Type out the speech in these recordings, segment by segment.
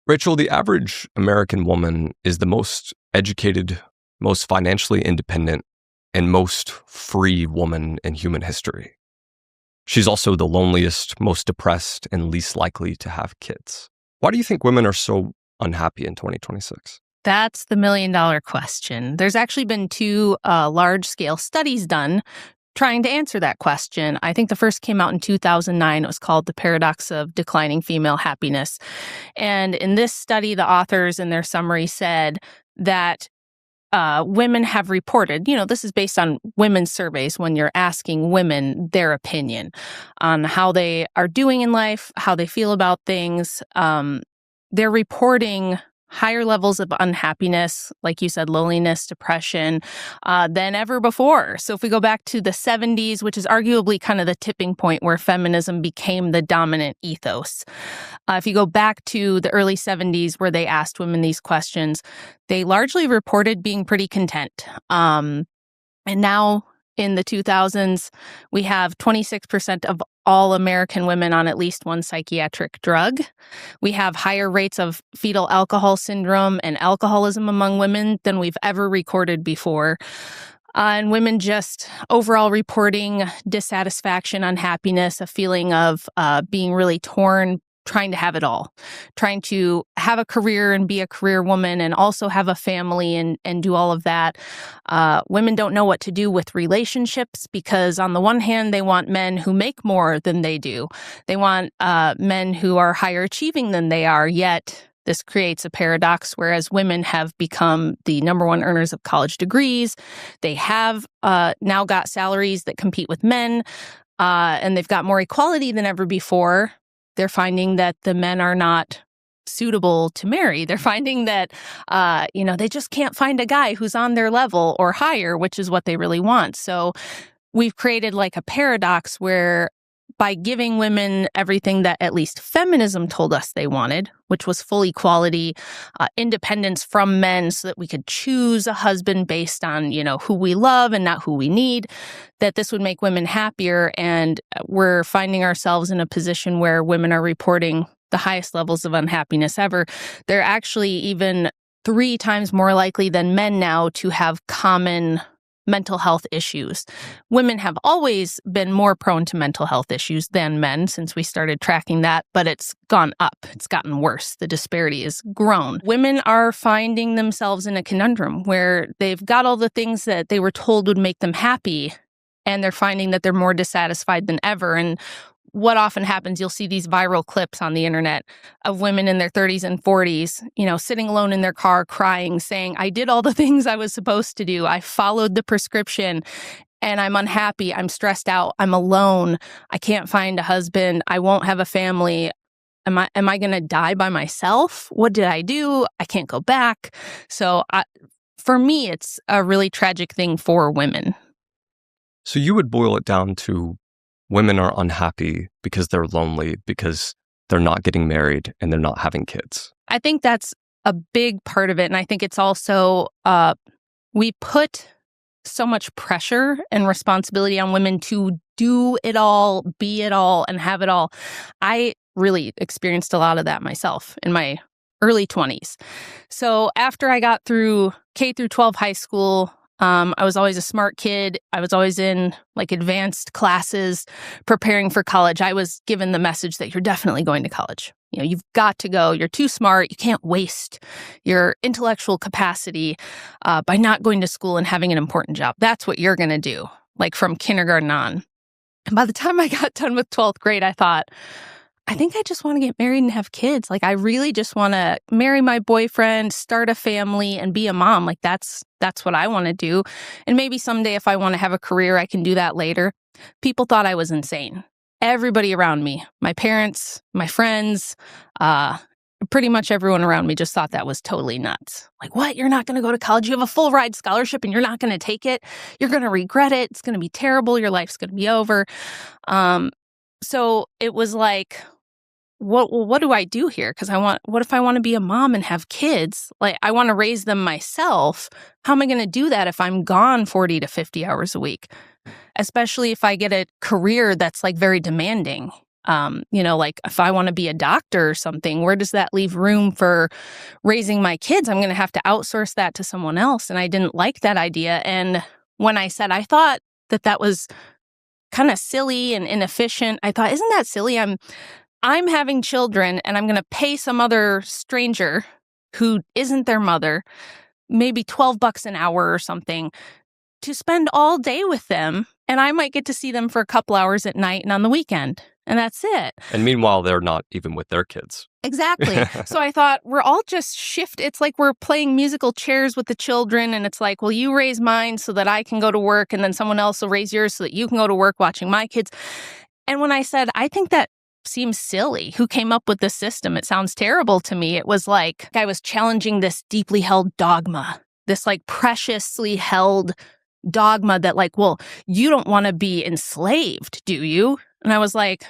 Rachel, the average American woman is the most educated, most financially independent, and most free woman in human history. She's also the loneliest, most depressed, and least likely to have kids. Why do you think women are so unhappy in 2026? That's the million-dollar question. There's actually been two large-scale studies done trying to answer that question. I think the first came out in 2009. It was called The Paradox of Declining Female Happiness. And in this study, the authors in their summary said that women have reported, this is based on women's surveys when you're asking women their opinion on how they are doing in life, how they feel about things. They're reporting higher levels of unhappiness, like you said, loneliness, depression, than ever before. So if we go back to the 70s, which is arguably kind of the tipping point where feminism became the dominant ethos. If you go back to the early 70s where they asked women these questions, they largely reported being pretty content. And now in the 2000s, we have 26% of all American women on at least one psychiatric drug. We have higher rates of fetal alcohol syndrome and alcoholism among women than we've ever recorded before. And women just overall reporting dissatisfaction, unhappiness, a feeling of being really torn, trying to have it all, trying to have a career and be a career woman and also have a family and do all of that. Women don't know what to do with relationships because on the one hand, they want men who make more than they do. They want men who are higher achieving than they are, yet this creates a paradox, whereas women have become the number one earners of college degrees. They have now got salaries that compete with men, and they've got more equality than ever before. They're finding that the men are not suitable to marry. They're finding that, they just can't find a guy who's on their level or higher, which is what they really want. So we've created like a paradox where by giving women everything that at least feminism told us they wanted, which was full equality, independence from men so that we could choose a husband based on, who we love and not who we need, that this would make women happier. And we're finding ourselves in a position where women are reporting the highest levels of unhappiness ever. They're actually even 3 times more likely than men now to have common mental health issues. Women have always been more prone to mental health issues than men since we started tracking that, but it's gone up. It's gotten worse. The disparity has grown. Women are finding themselves in a conundrum where they've got all the things that they were told would make them happy, and they're finding that they're more dissatisfied than ever. And what often happens, you'll see these viral clips on the internet of women in their 30s and 40s, sitting alone in their car crying, saying, I did all the things I was supposed to do. I followed the prescription and I'm unhappy. I'm stressed out. I'm alone. I can't find a husband. I won't have a family. Am I going to die by myself? What did I do? I can't go back. So for me, it's a really tragic thing for women. So you would boil it down to women are unhappy because they're lonely, because they're not getting married and they're not having kids. I think that's a big part of it. And I think it's also, we put so much pressure and responsibility on women to do it all, be it all, and have it all. I really experienced a lot of that myself in my early 20s. So after I got through K through 12 high school, I was always a smart kid. I was always in advanced classes preparing for college. I was given the message that you're definitely going to college. You've got to go. You're too smart. You can't waste your intellectual capacity by not going to school and having an important job. That's what you're going to do, from kindergarten on. And by the time I got done with 12th grade, I thought, I think I just want to get married and have kids. I really just want to marry my boyfriend, start a family, and be a mom. That's what I want to do. And maybe someday if I want to have a career, I can do that later. People thought I was insane. Everybody around me, my parents, my friends, pretty much everyone around me just thought that was totally nuts. What? You're not going to go to college? You have a full ride scholarship and you're not going to take it? You're going to regret it. It's going to be terrible. Your life's going to be over. So it was what do I do here? Because what if I want to be a mom and have kids? I want to raise them myself. How am I going to do that if I'm gone 40 to 50 hours a week? Especially if I get a career that's very demanding. Like if I want to be a doctor or something, where does that leave room for raising my kids? I'm going to have to outsource that to someone else. And I didn't like that idea. And when I said I thought that was kind of silly and inefficient, I thought, isn't that silly? I'm having children and I'm going to pay some other stranger who isn't their mother, maybe $12 an hour or something, to spend all day with them. And I might get to see them for a couple hours at night and on the weekend. And that's it. And meanwhile, they're not even with their kids. Exactly. So I thought we're all just It's like we're playing musical chairs with the children. And it's like, well, you raise mine so that I can go to work. And then someone else will raise yours so that you can go to work watching my kids. And when I said, I think that seems silly. Who came up with this system? It sounds terrible to me. It was like I was challenging this deeply held dogma, this like preciously held dogma that like, well, you don't want to be enslaved, do you? And I was like,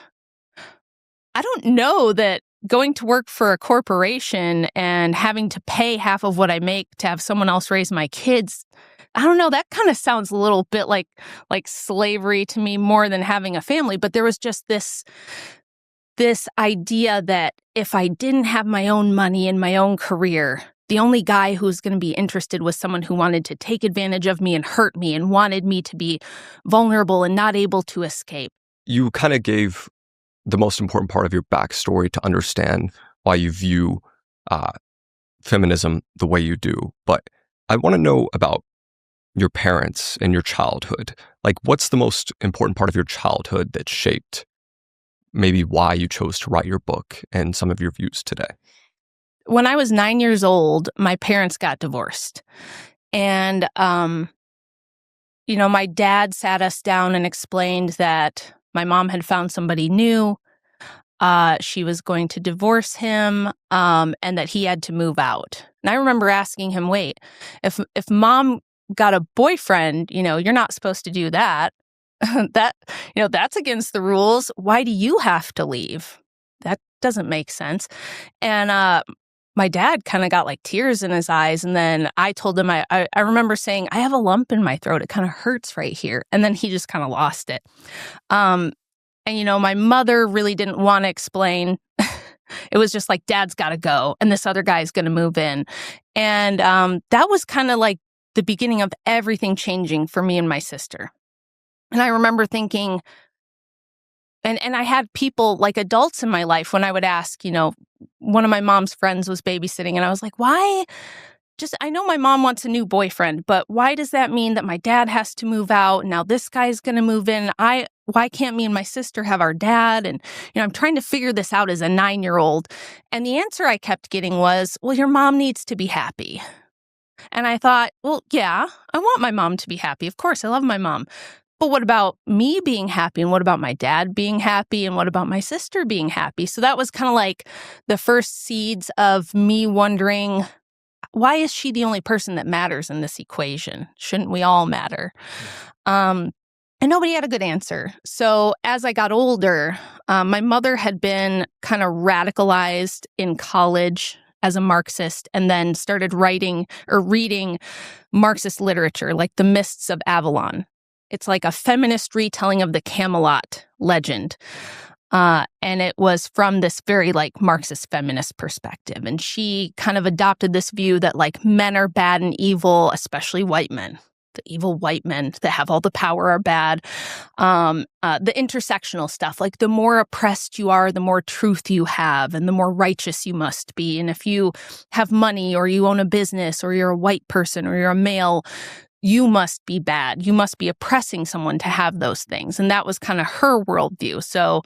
I don't know that going to work for a corporation and having to pay half of what I make to have someone else raise my kids, I don't know, that kind of sounds a little bit like slavery to me more than having a family. But there was just this idea that if I didn't have my own money and my own career, the only guy who was going to be interested was someone who wanted to take advantage of me and hurt me and wanted me to be vulnerable and not able to escape. You kind of gave the most important part of your backstory to understand why you view feminism the way you do. But I want to know about your parents and your childhood. Like, what's the most important part of your childhood that shaped maybe why you chose to write your book and some of your views today? When I was 9 years old, my parents got divorced. And, my dad sat us down and explained that my mom had found somebody new. She was going to divorce him, and that he had to move out. And I remember asking him, wait, if mom got a boyfriend, you're not supposed to do that. That's against the rules. Why do you have to leave? That doesn't make sense. And my dad kind of got like tears in his eyes. And then I told him, I remember saying, I have a lump in my throat. It kind of hurts right here. And then he just kind of lost it. And my mother really didn't want to explain. It was just like, Dad's got to go. And this other guy's going to move in. And that was kind of like the beginning of everything changing for me and my sister. And I remember thinking, and I had people like adults in my life when I would ask, one of my mom's friends was babysitting and I was like, why? I know my mom wants a new boyfriend, but why does that mean that my dad has to move out? Now this guy's going to move in. Why can't me and my sister have our dad? And, I'm trying to figure this out as a 9-year-old. And the answer I kept getting was, well, your mom needs to be happy. And I thought, well, yeah, I want my mom to be happy. Of course, I love my mom. But what about me being happy? And what about my dad being happy? And what about my sister being happy? So that was kind of like the first seeds of me wondering, why is she the only person that matters in this equation? Shouldn't we all matter? And nobody had a good answer. So as I got older, my mother had been kind of radicalized in college as a Marxist and then started writing or reading Marxist literature like The Mists of Avalon. It's like a feminist retelling of the Camelot legend. And it was from this very like Marxist feminist perspective. And she kind of adopted this view that like men are bad and evil, especially white men. The evil white men that have all the power are bad. The intersectional stuff, like the more oppressed you are, the more truth you have and the more righteous you must be. And if you have money or you own a business or you're a white person or you're a male, you must be bad. You must be oppressing someone to have those things. And that was kind of her worldview. So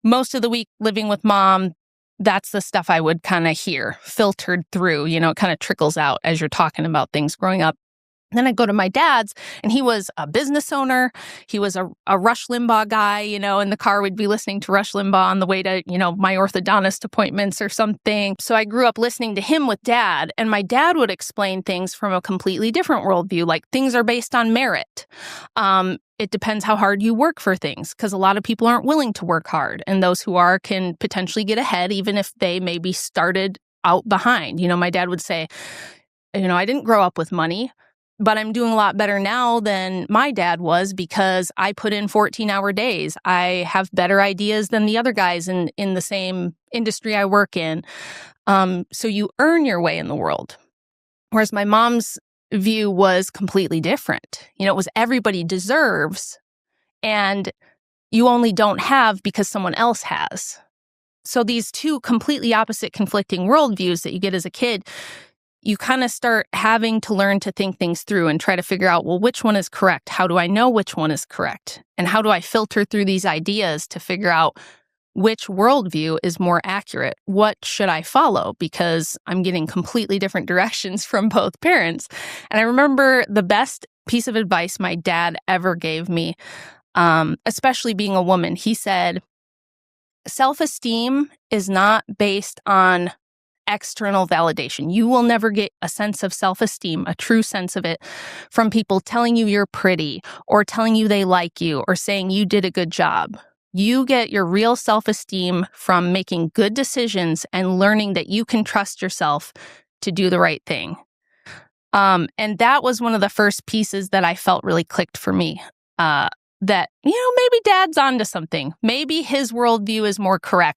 most of the week living with mom, that's the stuff I would kind of hear filtered through. It kind of trickles out as you're talking about things growing up. Then I go to my dad's, and he was a business owner. He was a Rush Limbaugh guy, in the car we'd be listening to Rush Limbaugh on the way to, my orthodontist appointments or something. So I grew up listening to him with dad, and my dad would explain things from a completely different worldview, like things are based on merit. It depends how hard you work for things, because a lot of people aren't willing to work hard, and those who are can potentially get ahead, even if they maybe started out behind. My dad would say, I didn't grow up with money, But I'm doing a lot better now than my dad was because I put in 14-hour days. I have better ideas than the other guys in the same industry I work in. So you earn your way in the world. Whereas my mom's view was completely different. It was everybody deserves, and you only don't have because someone else has. So these two completely opposite conflicting worldviews that you get as a kid, you kind of start having to learn to think things through and try to figure out, well, which one is correct? How do I know which one is correct? And how do I filter through these ideas to figure out which worldview is more accurate? What should I follow? Because I'm getting completely different directions from both parents. And I remember the best piece of advice my dad ever gave me, especially being a woman. He said, self-esteem is not based on external validation. You will never get a sense of self-esteem, a true sense of it, from people telling you you're pretty or telling you they like you or saying you did a good job. You get your real self-esteem from making good decisions and learning that you can trust yourself to do the right thing. And that was one of the first pieces that I felt really clicked for me. That, maybe dad's onto something. Maybe his worldview is more correct